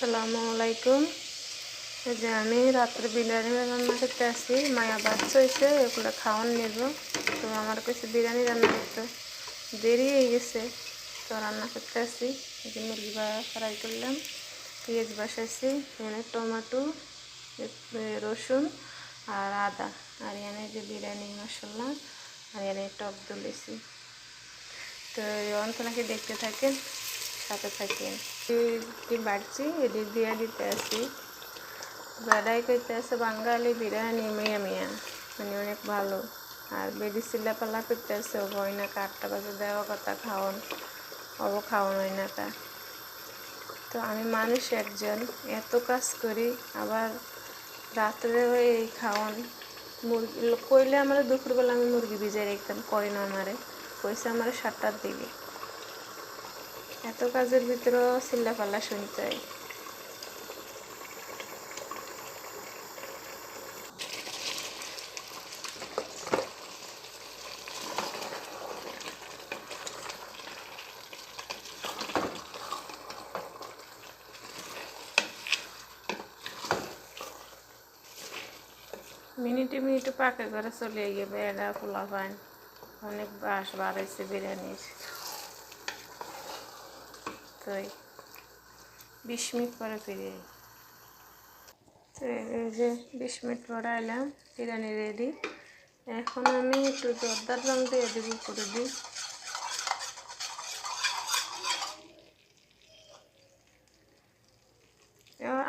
আসসালামু আলাইকুম। এই যে আমি রাত্রে বিরিয়ানি রান্না করতে আসি, মায়া বাচ্চা হয়েছে, এগুলো খাওয়ান নেব। তো আমার কাছে বিরিয়ানি রান্না করতে দেরি হয়ে গেছে, তো রান্না করতে আসি। এই যে মুরগি ফ্রাই করলাম, পেঁয়াজ বসাইছি, এখানে টমেটো, রসুন আর আদা, আর এখানে যে বিরিয়ানি মশলা, আর এখানে টক তুলেছি। তো এই অন্তনাকে দেখতে থাকেন, সাথে থাকেন। ডিম বাড়ছি, এদিক দিয়ে দিতে আসি। বাড়াই করতে আসে বাঙালি বিরিয়ানি মিয়া মিয়া, মানে অনেক ভালো। আর বেডি চিল্লাপাল্লা করতে আসে, ও হয় না, 8টা বাজে দেওয়া কথা খাওয়ান, খাওয়ান হয় না তা। তো আমি মানুষ একজন, এত কাজ করি, আবার রাত্রেও এই খাওয়ান। মুরগি কইলে আমার দুপুরবেলা আমি মুরগি ভিজাই রাখতাম, কয় না আমারে, কইছে আমার 7টার দিকে। এত কাজের ভিতরেও চিল্লাপাল্লা শুনতে হয়। মিনিটে মিনিটে পাকে করে চলে গিয়ে বেড়া পোলা পান, অনেক বাস বাড়াইছে বিরিয়ানির। তো 20 মিনিট পরে ফিরে, তো এই যে 20 মিনিট পরে এলাম, বিরিয়ানি রেডি। এখন আমি একটু জর্দার রং দিয়ে দেবো করে দিই।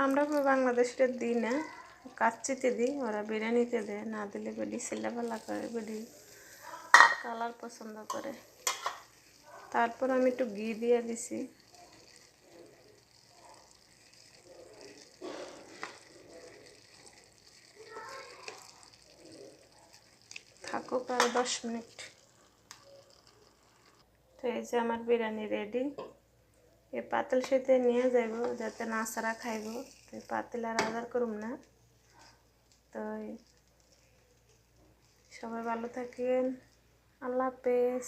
আমরা বাংলাদেশে দিই না, কাচ্চিতে দিই, ওরা বিরিয়ানিতে দেয়, না দিলে বেডি চিল্লাপাল্লা করে, বেডি কালার পছন্দ করে। তারপর আমি একটু ঘি দিয়ে দিছি। থাকুক আর 10 মিনিট। তো এই যে আমার বিরিয়ানি রেডি। এই পাতিল সাথে নিয়ে যাইব, যাতে নাচারা খাইব। তো পাতিল আর আদার করুম না। তো সবাই ভালো থাকেন, আল্লাহ হাফেজ।